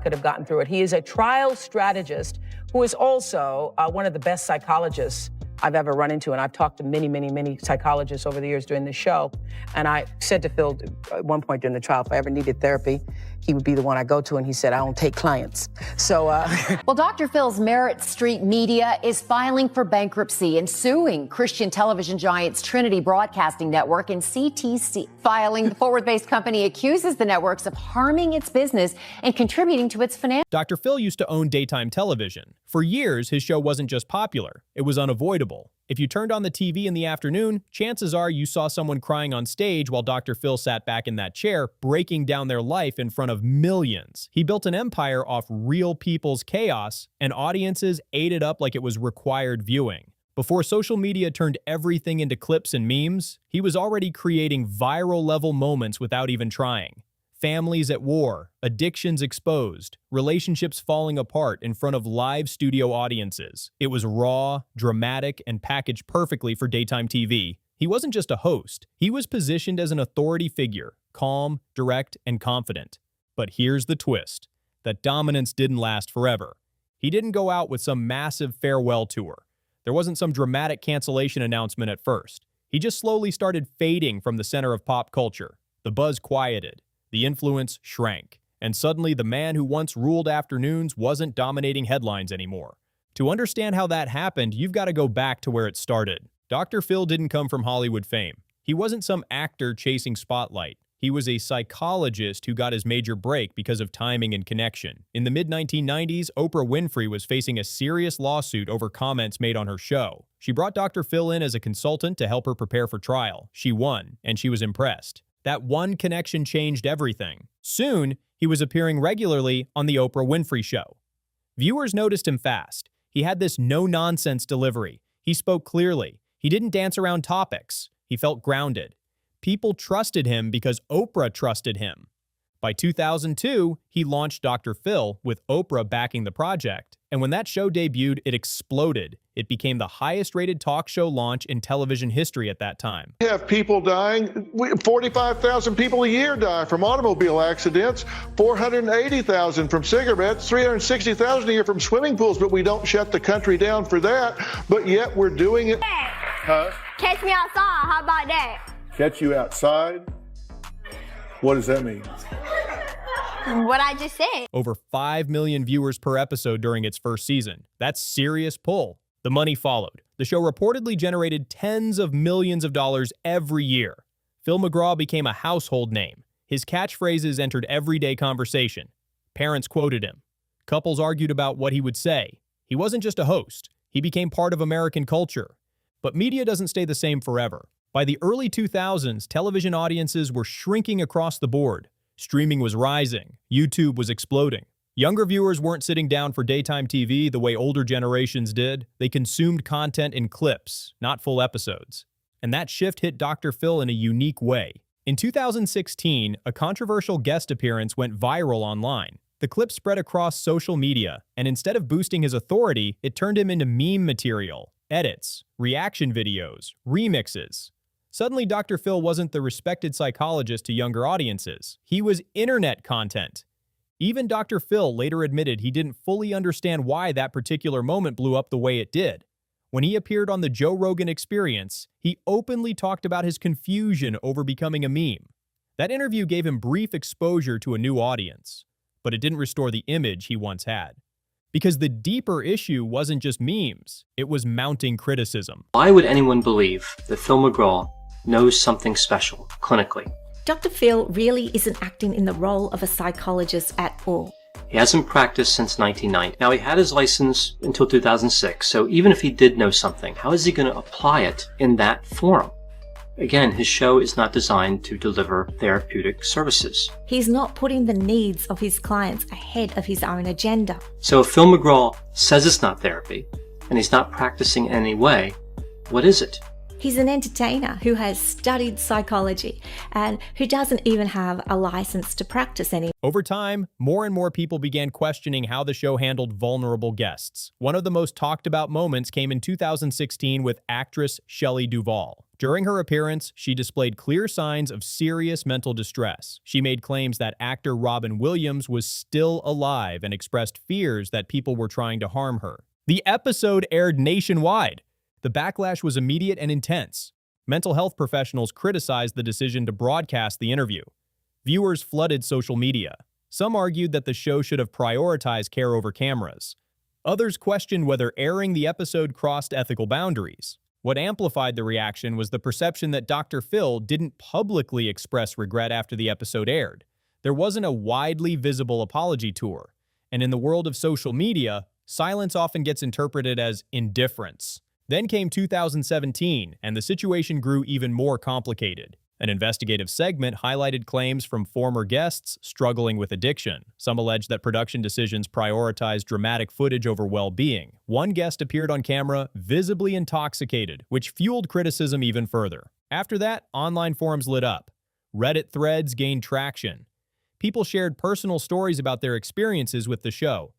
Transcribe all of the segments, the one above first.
could have gotten through it. He is a trial strategist who is also one of the best psychologists I've ever run into. And I've talked to many, many, many psychologists over the years doing this show. And I said to Phil at one point during the trial, if I ever needed therapy, he would be the one I go to. And he said, I don't take clients. So. Well, Dr. Phil's Merit Street Media is filing for bankruptcy and suing Christian television giants Trinity Broadcasting Network and CTC. Filing, the forward-based company accuses the networks of harming its business and contributing to its financial. Dr. Phil used to own daytime television. For years, his show wasn't just popular, it was unavoidable. If you turned on the TV in the afternoon, chances are you saw someone crying on stage while Dr. Phil sat back in that chair, breaking down their life in front of millions. He built an empire off real people's chaos, and audiences ate it up like it was required viewing. Before social media turned everything into clips and memes, he was already creating viral-level moments without even trying. Families at war, addictions exposed, relationships falling apart in front of live studio audiences. It was raw, dramatic, and packaged perfectly for daytime TV. He wasn't just a host. He was positioned as an authority figure, calm, direct, and confident. But here's the twist. That dominance didn't last forever. He didn't go out with some massive farewell tour. There wasn't some dramatic cancellation announcement at first. He just slowly started fading from the center of pop culture. The buzz quieted. The influence shrank, and suddenly the man who once ruled afternoons wasn't dominating headlines anymore. To understand how that happened, you've got to go back to where it started. Dr. Phil didn't come from Hollywood fame. He wasn't some actor chasing spotlight. He was a psychologist who got his major break because of timing and connection. In the mid-1990s, Oprah Winfrey was facing a serious lawsuit over comments made on her show. She brought Dr. Phil in as a consultant to help her prepare for trial. She won, and she was impressed. That one connection changed everything. Soon, he was appearing regularly on The Oprah Winfrey Show. Viewers noticed him fast. He had this no-nonsense delivery. He spoke clearly. He didn't dance around topics. He felt grounded. People trusted him because Oprah trusted him. By 2002, he launched Dr. Phil with Oprah backing the project. And when that show debuted, it exploded. It became the highest-rated talk show launch in television history at that time. We have people dying. 45,000 people a year die from automobile accidents, 480,000 from cigarettes, 360,000 a year from swimming pools, but we don't shut the country down for that, but yet we're doing it. Huh? Catch me outside, how about that? Catch you outside? What does that mean? What I just said. Over 5 million viewers per episode during its first season. That's serious pull. The money followed. The show reportedly generated tens of millions of dollars every year. Phil McGraw became a household name. His catchphrases entered everyday conversation. Parents quoted him. Couples argued about what he would say. He wasn't just a host. He became part of American culture. But media doesn't stay the same forever. By the early 2000s, television audiences were shrinking across the board. Streaming was rising. YouTube was exploding. Younger viewers weren't sitting down for daytime TV the way older generations did. They consumed content in clips, not full episodes. And that shift hit Dr. Phil in a unique way. In 2016, a controversial guest appearance went viral online. The clip spread across social media, and instead of boosting his authority, it turned him into meme material, edits, reaction videos, remixes. Suddenly, Dr. Phil wasn't the respected psychologist to younger audiences. He was internet content. Even Dr. Phil later admitted he didn't fully understand why that particular moment blew up the way it did. When he appeared on the Joe Rogan Experience, he openly talked about his confusion over becoming a meme. That interview gave him brief exposure to a new audience, but it didn't restore the image he once had. Because the deeper issue wasn't just memes, it was mounting criticism. Why would anyone believe that Phil McGraw knows something special clinically? Dr. Phil really isn't acting in the role of a psychologist at all. He hasn't practiced since 1990. Now, he had his license until 2006, so even if he did know something, how is he going to apply it in that forum? Again, his show is not designed to deliver therapeutic services. He's not putting the needs of his clients ahead of his own agenda. So if Phil McGraw says it's not therapy, and he's not practicing in any way, what is it? He's an entertainer who has studied psychology and who doesn't even have a license to practice anymore. Over time, more and more people began questioning how the show handled vulnerable guests. One of the most talked about moments came in 2016 with actress Shelley Duvall. During her appearance, she displayed clear signs of serious mental distress. She made claims that actor Robin Williams was still alive and expressed fears that people were trying to harm her. The episode aired nationwide. The backlash was immediate and intense. Mental health professionals criticized the decision to broadcast the interview. Viewers flooded social media. Some argued that the show should have prioritized care over cameras. Others questioned whether airing the episode crossed ethical boundaries. What amplified the reaction was the perception that Dr. Phil didn't publicly express regret after the episode aired. There wasn't a widely visible apology tour, and in the world of social media, silence often gets interpreted as indifference. Then came 2017, and the situation grew even more complicated. An investigative segment highlighted claims from former guests struggling with addiction. Some alleged that production decisions prioritized dramatic footage over well-being. One guest appeared on camera visibly intoxicated, which fueled criticism even further. After that, online forums lit up. Reddit threads gained traction. People shared personal stories about their experiences with the show.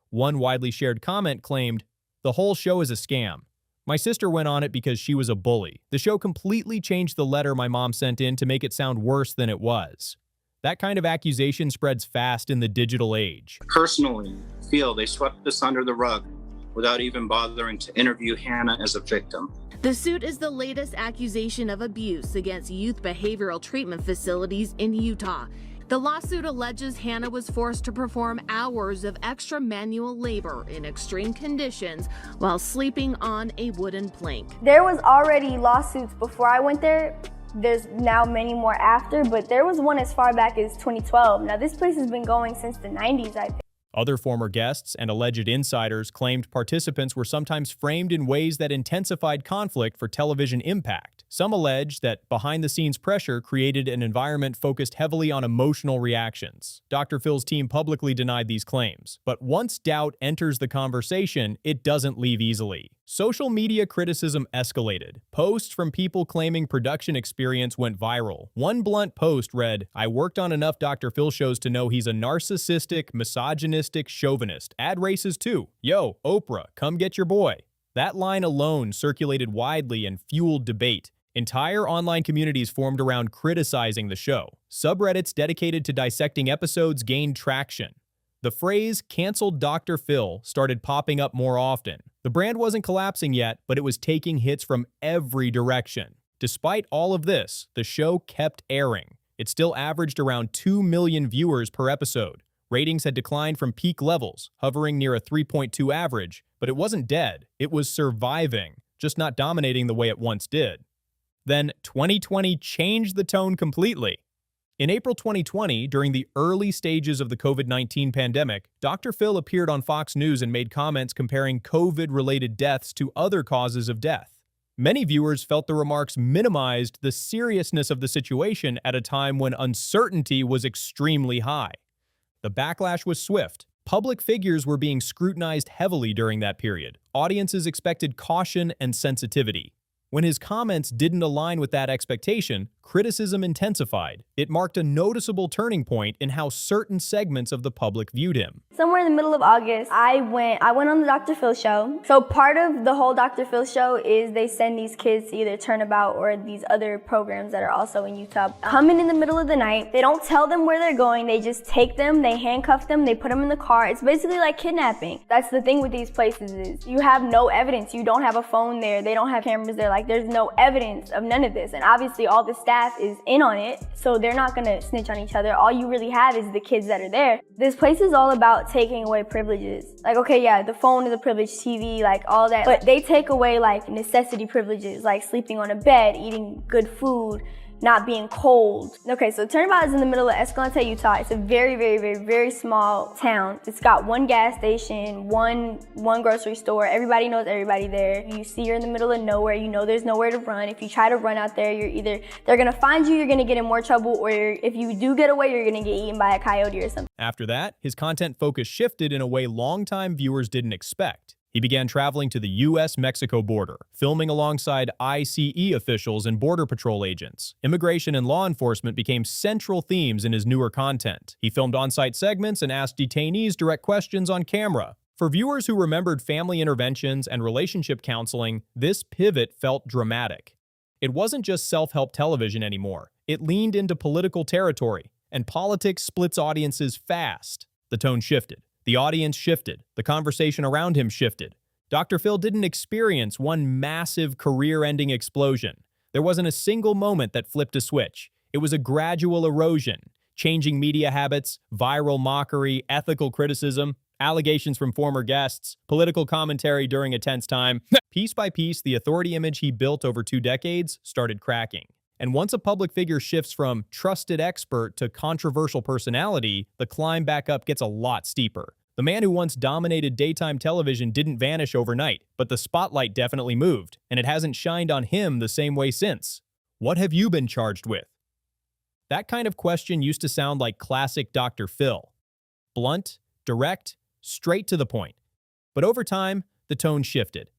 One widely shared comment claimed, "The whole show is a scam. My sister went on it because she was a bully. The show completely changed the letter my mom sent in to make it sound worse than it was." That kind of accusation spreads fast in the digital age. Personally, feel they swept this under the rug without even bothering to interview Hannah as a victim. The suit is the latest accusation of abuse against youth behavioral treatment facilities in Utah. The lawsuit alleges Hannah was forced to perform hours of extra manual labor in extreme conditions while sleeping on a wooden plank. There was already lawsuits before I went there. There's now many more after, but there was one as far back as 2012. Now this place has been going since the 90s, I think. Other former guests and alleged insiders claimed participants were sometimes framed in ways that intensified conflict for television impact. Some alleged that behind-the-scenes pressure created an environment focused heavily on emotional reactions. Dr. Phil's team publicly denied these claims. But once doubt enters the conversation, it doesn't leave easily. Social media criticism escalated. Posts from people claiming production experience went viral. One blunt post read, "I worked on enough Dr. Phil shows to know he's a narcissistic, misogynistic chauvinist. Add races too. Yo, Oprah, come get your boy." That line alone circulated widely and fueled debate. Entire online communities formed around criticizing the show. Subreddits dedicated to dissecting episodes gained traction. The phrase "canceled Dr. Phil" started popping up more often. The brand wasn't collapsing yet, but it was taking hits from every direction. Despite all of this, the show kept airing. It still averaged around 2 million viewers per episode. Ratings had declined from peak levels, hovering near a 3.2 average, but it wasn't dead. It was surviving, just not dominating the way it once did. Then 2020 changed the tone completely. In April 2020, during the early stages of the COVID-19 pandemic, Dr. Phil appeared on Fox News and made comments comparing COVID-related deaths to other causes of death. Many viewers felt the remarks minimized the seriousness of the situation at a time when uncertainty was extremely high. The backlash was swift. Public figures were being scrutinized heavily during that period. Audiences expected caution and sensitivity. When his comments didn't align with that expectation, criticism intensified. It marked a noticeable turning point in how certain segments of the public viewed him. Somewhere in the middle of August, I went on the Dr. Phil show. So part of the whole Dr. Phil show is they send these kids to either Turnabout or these other programs that are also in Utah. Coming in the middle of the night, they don't tell them where they're going. They just take them, they handcuff them, they put them in the car. It's basically like kidnapping. That's the thing with these places is you have no evidence. You don't have a phone there. They don't have cameras there. Like there's no evidence of none of this. And obviously all the staff is in on it, so they're not gonna snitch on each other. All you really have is the kids that are there. This place is all about taking away privileges. Like, okay, yeah, the phone is a privilege, TV, like all that, but they take away like necessity privileges, like sleeping on a bed, eating good food, not being cold. Okay, so Turnabout is in the middle of Escalante, Utah. It's a very, very, very, very small town. It's got one gas station, one grocery store. Everybody knows everybody there. You see you're in the middle of nowhere. You know there's nowhere to run. If you try to run out there, they're gonna find you, you're gonna get in more trouble, or if you do get away, you're gonna get eaten by a coyote or something. After that, his content focus shifted in a way longtime viewers didn't expect. He began traveling to the U.S.-Mexico border, filming alongside ICE officials and Border Patrol agents. Immigration and law enforcement became central themes in his newer content. He filmed on-site segments and asked detainees direct questions on camera. For viewers who remembered family interventions and relationship counseling, this pivot felt dramatic. It wasn't just self-help television anymore. It leaned into political territory, and politics splits audiences fast. The tone shifted. The audience shifted. The conversation around him shifted. Dr. Phil didn't experience one massive career-ending explosion. There wasn't a single moment that flipped a switch. It was a gradual erosion, changing media habits, viral mockery, ethical criticism, allegations from former guests, political commentary during a tense time. Piece by piece, the authority image he built over 2 decades started cracking. And once a public figure shifts from trusted expert to controversial personality, the climb back up gets a lot steeper. The man who once dominated daytime television didn't vanish overnight, but the spotlight definitely moved, and it hasn't shined on him the same way since. What have you been charged with? That kind of question used to sound like classic Dr. Phil. Blunt, direct, straight to the point. But over time, the tone shifted.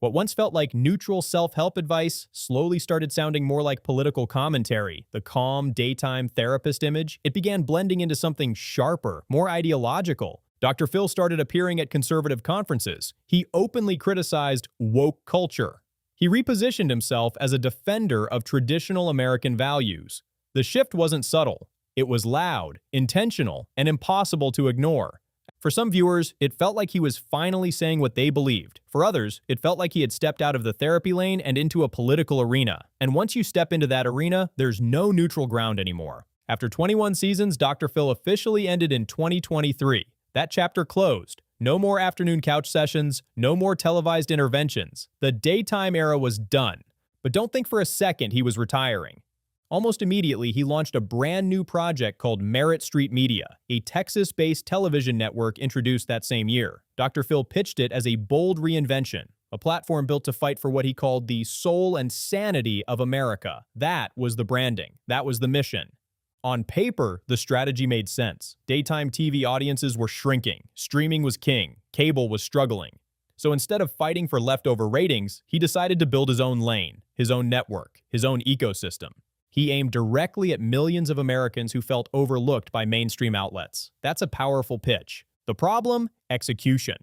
What once felt like neutral self-help advice slowly started sounding more like political commentary. The calm, daytime therapist image, it began blending into something sharper, more ideological. Dr. Phil started appearing at conservative conferences. He openly criticized woke culture. He repositioned himself as a defender of traditional American values. The shift wasn't subtle. It was loud, intentional, and impossible to ignore. For some viewers, it felt like he was finally saying what they believed. For others, it felt like he had stepped out of the therapy lane and into a political arena. And once you step into that arena, there's no neutral ground anymore. After 21 seasons, Dr. Phil officially ended in 2023. That chapter closed. No more afternoon couch sessions, no more televised interventions. The daytime era was done. But don't think for a second he was retiring. Almost immediately, he launched a brand new project called MetaRant Media, a Texas-based television network introduced that same year. Dr. Phil pitched it as a bold reinvention, a platform built to fight for what he called the soul and sanity of America. That was the branding. That was the mission. On paper, the strategy made sense. Daytime TV audiences were shrinking. Streaming was king. Cable was struggling. So instead of fighting for leftover ratings, he decided to build his own lane, his own network, his own ecosystem. He aimed directly at millions of Americans who felt overlooked by mainstream outlets. That's a powerful pitch. The problem? Execution.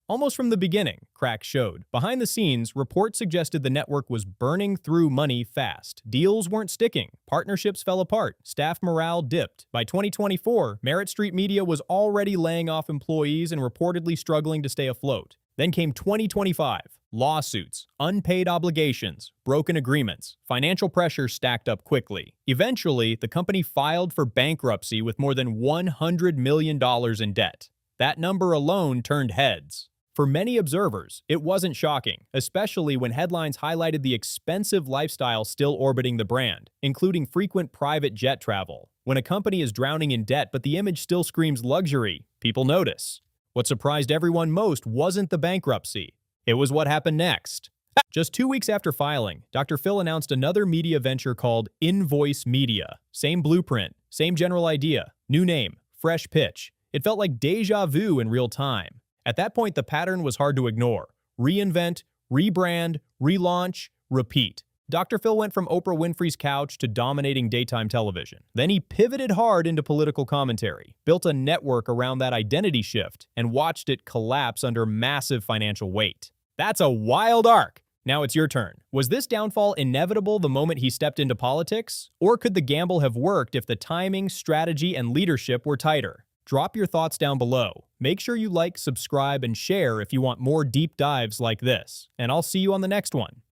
Almost from the beginning, cracks showed. Behind the scenes, reports suggested the network was burning through money fast. Deals weren't sticking. Partnerships fell apart. Staff morale dipped. By 2024, MetaRant Media was already laying off employees and reportedly struggling to stay afloat. Then came 2025. Lawsuits, unpaid obligations, broken agreements, financial pressure stacked up quickly. Eventually, the company filed for bankruptcy with more than $100 million in debt. That number alone turned heads. For many observers, it wasn't shocking, especially when headlines highlighted the expensive lifestyle still orbiting the brand, including frequent private jet travel. When a company is drowning in debt but the image still screams luxury, people notice. What surprised everyone most wasn't the bankruptcy. It was what happened next. Just 2 weeks after filing, Dr. Phil announced another media venture called Invoice Media. Same blueprint, same general idea, new name, fresh pitch. It felt like deja vu in real time. At that point, the pattern was hard to ignore. Reinvent, rebrand, relaunch, repeat. Dr. Phil went from Oprah Winfrey's couch to dominating daytime television. Then he pivoted hard into political commentary, built a network around that identity shift, and watched it collapse under massive financial weight. That's a wild arc. Now it's your turn. Was this downfall inevitable the moment he stepped into politics? Or could the gamble have worked if the timing, strategy, and leadership were tighter? Drop your thoughts down below. Make sure you like, subscribe, and share if you want more deep dives like this. And I'll see you on the next one.